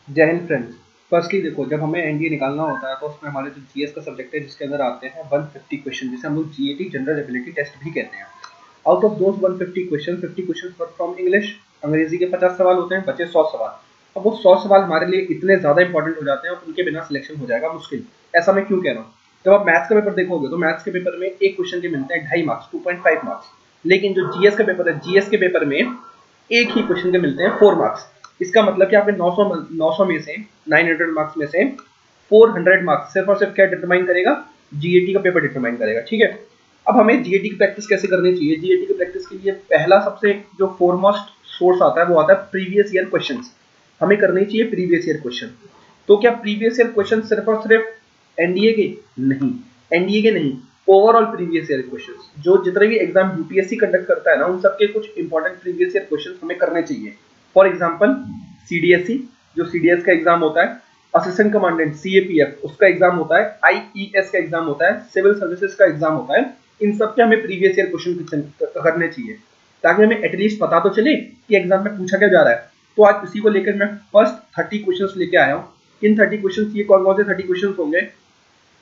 जय Hind friends. Firstly देखो, जब हमें एनडीए निकालना होता है तो उसमें हमारे जो जीएस का सब्जेक्ट है जिसके अंदर आते हैं 150 क्वेश्चन, जिसे हम लोग जीएटी जनरल एबिलिटी टेस्ट भी कहते हैं। Out of those 150 question, 50 question from English, अंग्रेजी के 50 सवाल होते हैं, बचे 100 सवाल। अब वो 100 सवाल हमारे लिए इतने ज़्यादा इंपॉर्टेंट हो जाते हैं और उनके बिना सिलेक्शन हो जाएगा मुश्किल। ऐसा मैं क्यों कह रहा हूँ? जब आप मैथ्स का पेपर देखोगे तो मैथ्स के पेपर में एक क्वेश्चन के मिलते हैं 2.5 मार्क्स, 2.5 मार्क्स। लेकिन जो जीएस का पेपर है, जीएस के पेपर में एक ही क्वेश्चन के मिलते हैं 4 मार्क्स। इसका मतलब कि आपके 900 में से 900 मार्क्स में से 400 मार्क्स सिर्फ और सिर्फ क्या डिटरमाइन करेगा? जीएटी का पेपर डिटरमाइन करेगा। ठीक है, अब हमें जीएटी की प्रैक्टिस कैसे करनी चाहिए? जीएटी की प्रैक्टिस के लिए पहला सबसे जो फोरमोस्ट सोर्स आता है वो आता है प्रीवियस ईयर क्वेश्चन। हमें करनी चाहिए प्रीवियस ईयर क्वेश्चन। तो क्या प्रीवियस ईयर क्वेश्चन सिर्फ और सिर्फ एनडीए के? नहीं, एनडीए के नहीं, ओवरऑल प्रीवियस ईयर क्वेश्चंस जो जितने भी एग्जाम यूपीएससी कंडक्ट करता है ना, उन सबके कुछ इंपॉर्टेंट प्रीवियस ईयर क्वेश्चंस हमें करने चाहिए। फॉर एग्जांपल सीडीएसई, जो सीडीएस का एग्जाम होता है, असिस्टेंट कमांडेंट सीएपीएफ उसका एग्जाम होता है, आईईएस का एग्जाम होता है, सिविल सर्विसेज का एग्जाम होता है। इन सब के हमें प्रीवियस ईयर क्वेश्चन करने चाहिए ताकि हमें एटलीस्ट पता तो चले कि एग्जाम में पूछा क्या जा रहा है। तो आज उसी को लेकर मैं फर्स्ट 30 क्वेश्चंस लेके आया हूँ। इन 30 क्वेश्चंस, ये कौन कौन से 30 क्वेश्चंस होंगे?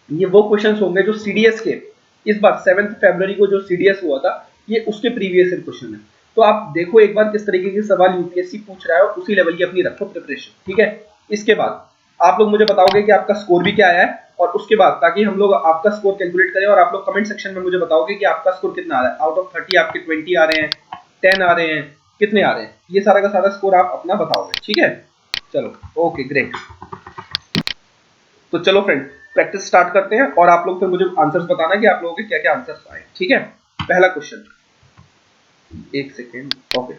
ये वो क्वेश्चंस होंगे जो सीडीएस के, इस बार 7 फरवरी को जो सीडीएस हुआ था, ये उसके प्रीवियस ईयर क्वेश्चन है। तो आप देखो एक बार किस तरीके के सवाल यूपीएससी पूछ रहा है और उसी लेवल की अपनी रखो प्रिपरेशन। ठीक है, इसके बाद आप लोग मुझे बताओगे कि आपका स्कोर भी क्या आया है, और उसके बाद ताकि हम लोग आपका स्कोर कैलकुलेट करें और आप लोग कमेंट सेक्शन में मुझे बताओगे कि आपका स्कोर कितना आ रहा है। आउट ऑफ 30 आपके 20 आ रहे हैं, 10 आ रहे हैं, कितने आ रहे हैं, ये सारा का सारा स्कोर आप अपना बताओगे। ठीक है, चलो ओके ग्रेट। तो चलो फ्रेंड, प्रैक्टिस स्टार्ट करते हैं और आप लोग फिर मुझे आंसर्स बताना कि आप लोगों के क्या क्या आंसर्स आए। ठीक है, पहला क्वेश्चन, एक सेकेंड, ओके।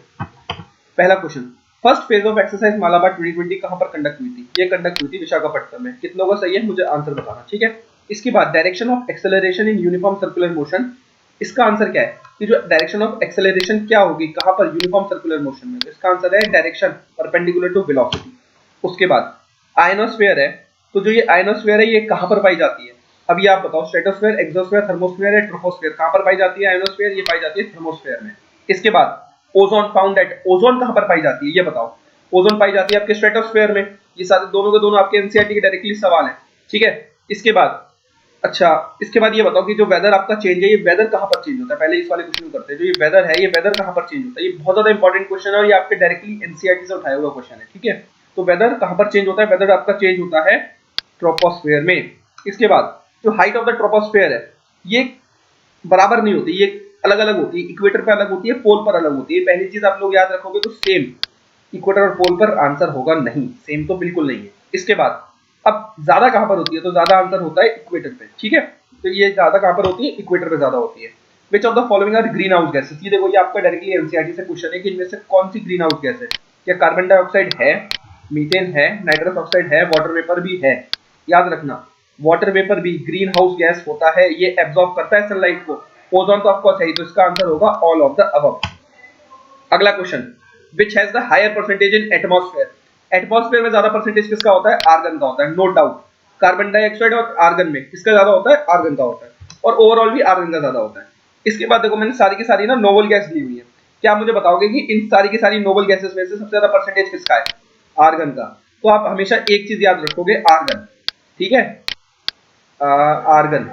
पहला question, first phase of exercise Malabar 2020 कहां पर कंडक्ट हुई थी? ये कंडक्ट हुई थी विशाखापट्टनम में। कितनों का सही है मुझे आंसर बताना। ठीक है, इसके बाद direction of acceleration in uniform circular motion, इसका आंसर क्या है कि जो डायरेक्शन ऑफ एक्सेलरेशन क्या होगी कहां पर? यूनिफॉर्म सर्कुलर मोशन में। इसका आंसर है डायरेक्शन परपेंडिकुलर टू वेलोसिटी। उसके बाद आयनोस्फीयर है, तो जो ये आयनोस्फीयर है ये कहां पर पाई जाती है? अब ये आप बताओ, स्ट्रेटोस्फीयर, एक्सोस्फीयर, थर्मोस्फीयर या ट्रोपोस्फीयर, कहां पर पाई जाती है आयनोस्फीयर? ये पाई जाती है थर्मोस्फीयर में। इसके बाद ओजोन फाउंड एट, ओजोन कहां पर पाई जाती है ये बताओ? ओजोन पाई जाती है आपके स्ट्रेटोस्फीयर में। ये सारे दोनों के दोनों आपके एनसीईआरटी के डायरेक्टली सवाल है। ठीक है, इसके बाद अच्छा, इसके बाद ये बताओ कि जो वेदर आपका चेंज है, ये वेदर कहां पर चेंज होता है? पहले इस वाले क्वेश्चन को करते हैं। जो ये वेदर है, ये वेदर कहां पर चेंज होता है? ये बहुत ज्यादा इंपॉर्टेंट क्वेश्चन है और ये आपके डायरेक्टली एनसीईआरटी से उठाया हुआ क्वेश्चन है। ठीक है, तो वेदर कहां पर चेंज होता है? वेदर आपका चेंज होता है ट्रोपोस्फेयर में। इसके बाद जो हाइट ऑफ द ट्रोपोस्फेयर है, ये बराबर नहीं होती, ये अलग अलग होती है। इक्वेटर पर अलग होती है, पोल पर अलग होती है। पहली चीज आप लोग याद रखोगे तो सेम इक्वेटर और पोल पर आंसर होगा नहीं, सेम तो बिल्कुल नहीं है। इसके बाद अब ज्यादा कहां पर होती है? तो ज्यादा आंसर होता है इक्वेटर पे। ठीक है, तो ये ज्यादा कहां पर होती है? इक्वेटर पे ज्यादा होती है। Which of the following are greenhouse gases, ये देखो ये आपका डायरेक्टली एनसीईआरटी से क्वेश्चन है कि इनमें से कौन सी ग्रीन हाउस गैस है? क्या कार्बन डाइऑक्साइड है, मीथेन है, नाइट्रस ऑक्साइड है, वाटर वेपर भी है? याद रखना, वाटर वेपर भी ग्रीन हाउस गैस होता है, ये एब्जॉर्ब करता है सनलाइट को। ओजोन तो ऑफकोर्स है ही, तो इसका आंसर होगा ऑल ऑफ द अबव। अगला question, which has the higher percentage in atmosphere, atmosphere में ज्यादा परसेंटेज किसका होता है? आर्गन का होता है, नो डाउट। कार्बन डाइऑक्साइड और आर्गन में किसका ज्यादा होता है? आर्गन का होता है, और ओवरऑल भी आर्गन का ज्यादा होता है। इसके बाद देखो मैंने सारी की सारी ना नोबल गैस दी हुई है। क्या आप मुझे बताओगे कि इन सारी की सारी नोबल गैसेस में से सबसे ज्यादा परसेंटेज किसका है? आर्गन का। तो आप हमेशा एक चीज याद रखोगे, आर्गन। ठीक है, आर्गन,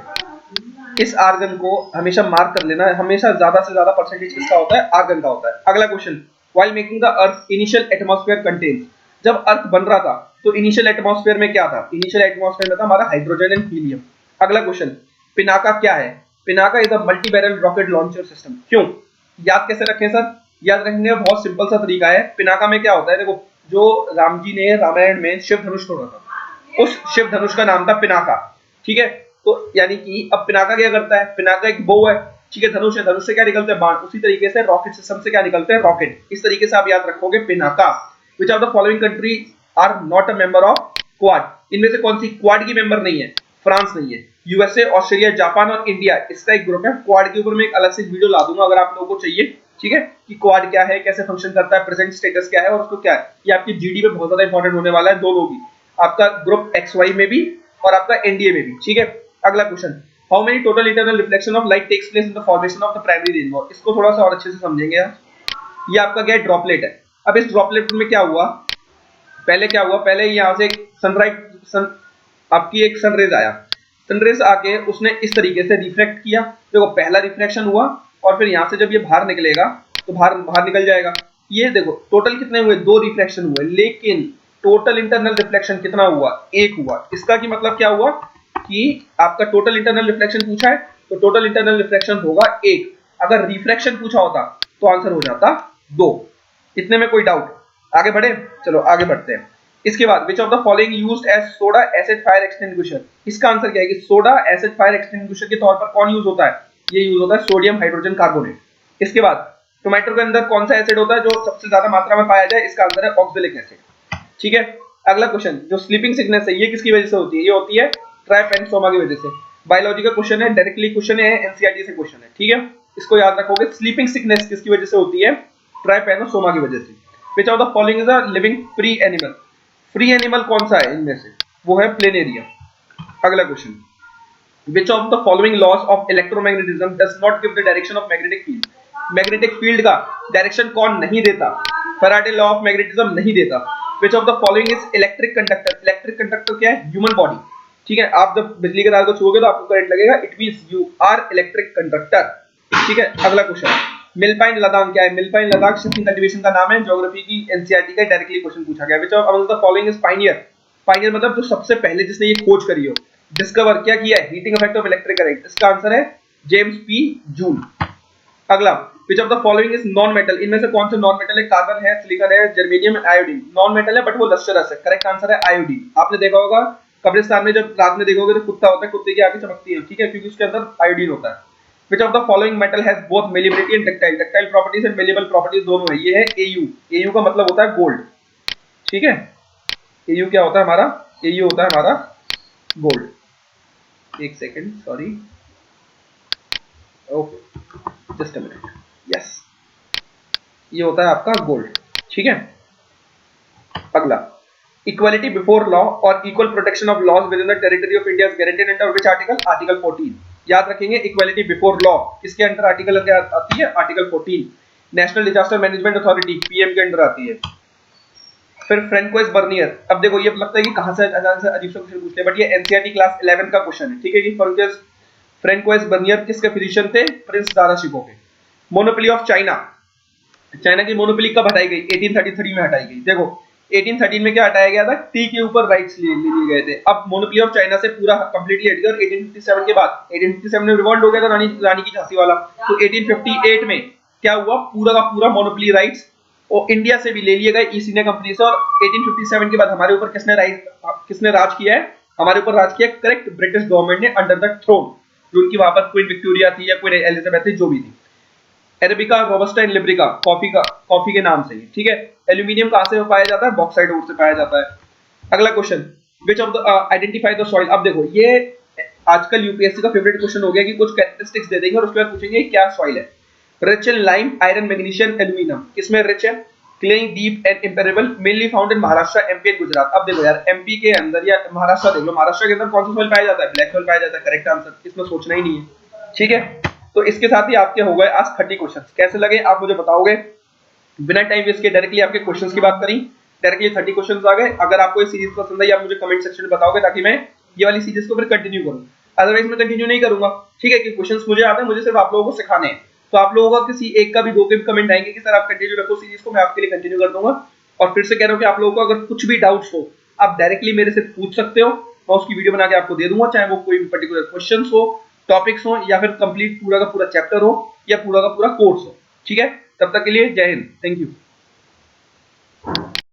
इस आर्गन को हमेशा मार्क कर लेना है। हमेशा ज्यादा से ज्यादा परसेंटेज किसका होता है? आर्गन का होता है। अगला question, while making the earth initial atmosphere contains, जब अर्थ बन रहा था तो इनिशियल एटमॉस्फेयर में क्या था? इनिशियल एटमॉस्फेयर में था हमारा हाइड्रोजन एंड हीलियम। अगला क्वेश्चन, पिनाका क्या है? Pinaka is a multi barrel rocket launcher system. क्यों? याद कैसे रखें सर? याद रखने का बहुत सिंपल सा तरीका है। पिनाका में क्या होता है, देखो जो राम जी ने रामायण में शिव धनुष तोड़ा था, उस शिव धनुष का नाम था पिनाका। ठीक है, तो यानी कि अब पिनाका क्या करता है? पिनाका एक बो है, ठीक है, धनुष है, धनुष से क्या निकलते हैं? बाण। उसी तरीके से रॉकेट सिस्टम से क्या निकलते हैं? रॉकेट। इस तरीके से आप याद रखोगे Pinaka. Which of the following country are not a member of Quad, इनमें से कौन सी क्वाड की मेंबर नहीं है? फ्रांस नहीं है, यूएसए, ऑस्ट्रेलिया, जापान और इंडिया, इसका एक ग्रुप है। क्वाड के ऊपर मैं एक अलग से वीडियो ला दूंगा अगर आप लोगों को चाहिए। ठीक है, कि क्वाड क्या है, कैसे फंक्शन करता है, प्रेजेंट स्टेटस क्या है और उसको क्या है। ये आपकी जीडी में बहुत ज्यादा इंपॉर्टेंट होने वाला है, दोनों भी, आपका ग्रुप एक्स वाई में भी और आपका एनडीए में भी। ठीक है, अगला question, how many total internal reflection of light takes place in the formation of the primary rainbow, इसको थोड़ा सा और अच्छे से समझेंगे यार। ये आपका क्या है? ड्रॉपलेट है। अब इस ड्रॉपलेट में क्या हुआ पहले क्या हुआ, पहले यहाँ से आपकी एक सनरेज आया, सनरेज आके उसने इस तरीके से रिफ्लेक्ट किया, देखो पहला रिफ्लेक्शन हुआ, और फिर यहाँ से जब ये बाहर निकलेगा तो बाहर बाहर निकल जाएगा। ये देखो टोटल कितने हुए, 2 रिफ्लेक्शन हुए, लेकिन टोटल इंटरनल रिफ्लेक्शन कितना हुआ, 1 हुआ। इसका की मतलब क्या हुआ कि आपका टोटल इंटरनल रिफ्लेक्शन पूछा है तो टोटल इंटरनल रिफ्लेक्शन होगा 1, अगर रिफ्लेक्शन पूछा होता तो आंसर हो जाता 2। इतने में कोई डाउट? आगे बढ़े, चलो आगे बढ़ते हैं। इसके बाद which of the following used as soda acid fire extinguisher, इसका आंसर क्या है कि सोडा एसिड फायर एक्सटिंग्विशर के तौर पर कौन यूज होता है, ये यूज होता है सोडियम हाइड्रोजन कार्बोनेट। इसके बाद टोमेटो के अंदर कौन सा एसिड होता है जो सबसे ज्यादा मात्रा में पाया जाए, इसका आंसर है ऑक्सैलिक एसिड। ठीक है, अगला क्वेश्चन, जो स्लीपिंग सिकनेस है ये किसकी वजह से होती है, ये होती है ट्राइपेनोसोमा की वजह से। बायोलॉजी का क्वेश्चन है, डायरेक्टली क्वेश्चन है, एनसीईआरटी से क्वेश्चन है, ठीक है, इसको याद रखोगे। स्लीपिंग सिकनेस किसकी वजह से होती है, ट्राइपेनोसोमा की वजह से। विच of the following is a living free animal, free animal कौन सा है इनमें से, वो है प्लेनेरिया। अगला question, which of the following laws of electromagnetism does not give the direction of magnetic field, magnetic field का डायरेक्शन कौन नहीं देता, फैराडे लॉ ऑफ मैग्नेटिज्म नहीं देता। which of the following is electric conductor, electric conductor क्या है, human body. ठीक है, आप जब बिजली के तार को छुओगे तो आपको करंट लगेगा, it means you are electric conductor. ठीक है, अगला क्वेश्चन, मिल्पाइन लदान क्या है, मिल्पाइन लद्दाख शिफ्टिंग कल्टीवेशन का नाम है, ज्योग्राफी की एनसीईआरटी का डायरेक्टली क्वेश्चन पूछा गया। which of the following is pioneer, pioneer मतलब जो सबसे पहले जिसने ये खोज करी हो, डिस्कवर क्या किया है, heating effect of electric current, इसका आंसर है जेम्स पी जूल। अगला, विच of the following is non metal, इनमें से कौन से नॉन मेटल है, कार्बन है, सिलिकॉन है, जर्मेनियम, आयोडीन। नॉन मेटल है बट वो लस्टरस है, करेक्ट आंसर है आयोडीन। आपने देखा होगा कब्रिस्तान में जब रात में देखोगे तो कुत्ता होता है, कुत्ते की आंखें चमकती है, ठीक है, क्योंकि उसके अंदर आयोडीन होता है। Which of the following metal has both malleability and ductile, ductile properties and malleable properties दोनों है, ये है एयू। एयू का मतलब होता है गोल्ड। ठीक है, एयू क्या होता है हमारा, एयू होता है हमारा गोल्ड। एक second, sorry, okay just a minute, yes, ये होता है आपका गोल्ड। ठीक है, अगला, इक्वालिटी बिफोर लॉ और equal protection of laws within the territory of India is guaranteed under which article, article 14। याद रखेंगे, इक्वालिटी बिफोर लॉ किसके अंडर आर्टिकल आती है, article 14। National disaster management authority PM के अंडर आती है। फिर फ्रेंकोइस बर्नियर, अब देखो ये लगता है कि कहां से अचानक से अजीब सा क्वेश्चन पूछते हैं, बट ये एनसीईआरटी क्लास 11 का क्वेश्चन है। ठीक है, कि फ्रेंकोइस बर्नियर किसके फिजिशियन थे, प्रिंस दाराशिकों के। मोनोपोली ऑफ चाइना, चाइना की मोनोपोली कब हटाई गई, 1833 में हटाई गई। देखो 1813 में क्या हटाया गया था, टी के ऊपर राइट्स ले लिए गए थे। अब मोनोपोली ऑफ चाइना से पूरा कंप्लीटली हट गया, और 1857 के बाद, 1857 में रिवॉल्ट हो गया था रानी की झांसी वाला, तो 1858 में क्या हुआ, पूरा का पूरा मोनोपोली राइट्स और इंडिया से भी ले लिए गए ईस्ट इंडिया कंपनी से। और 1857 के बाद हमारे ऊपर किसने राज किया है, हमारे ऊपर राज किया, करेक्ट, ब्रिटिश गवर्नमेंट ने अंडर द थ्रोन, जो उनकी वहां पर क्वीन विक्टोरिया थी या क्वीन एलिजाबेथ थी, जो भी थी। Arabica, robusta and liberica, coffee के नाम से ही। ठीक है, एल्यूमिनियम कहां से पाया जाता है, बॉक्साइट ओर से पाया जाता है। अगला question, which of the identify the soil. अब देखो ये आजकल यूपीएससी का फेवरेट क्वेश्चन हो गया कि कुछ कैरेक्टरिस्टिक्स दे देंगे और उसके बाद पूछेंगे क्या सॉइल है। Rich in lime, iron, magnesium, aluminium, किसमें रिच है, clayey, deep and impermeable, mainly found in Maharashtra, MP and Gujarat. अब देखो यार, एमपी के अंदर या महाराष्ट्र देख लो, महाराष्ट्र के अंदर कौन सा सॉइल पाया जाता है, ब्लैक सॉइल पाया जाता है, करेक्ट आंसर, इसमें सोचना ही नहीं है। ठीक है, तो इसके साथ ही आपके हो गए आज 30 क्वेश्चंस। कैसे लगे आप मुझे बताओगे, बिना टाइम वेस्ट के डायरेक्टली आपके क्वेश्चंस की बात करी, डायरेक्टली 30 क्वेश्चंस आ गए। अगर आपको ये सीरीज पसंद आई, आप मुझे कमेंट सेक्शन में बताओगे ताकि मैं ये वाली सीरीज को फिर कंटिन्यू करूं, अदरवाइज मैं कंटिन्यू नहीं करूंगा। ठीक है, कि क्वेश्चंस मुझे आते हैं, मुझे सिर्फ आप लोगों को सिखाने हैं, तो आप लोगों का किसी एक का भी, दो के भी कमेंट आएंगे कि सर आप कंटिन्यू रखो सीरीज को, मैं आपके लिए कंटिन्यू कर दूंगा। और फिर से कह रहा हूं कि आप लोगों को अगर कुछ भी डाउट्स हो, आप डायरेक्टली मेरे से पूछ सकते हो, मैं उसकी वीडियो बना के आपको दे दूंगा, चाहे वो कोई भी पर्टिकुलर क्वेश्चंस हो, टॉपिक्स हो, या फिर कंप्लीट पूरा का पूरा चैप्टर हो, या पूरा का पूरा कोर्स हो। ठीक है, तब तक के लिए जय हिंद, थैंक यू।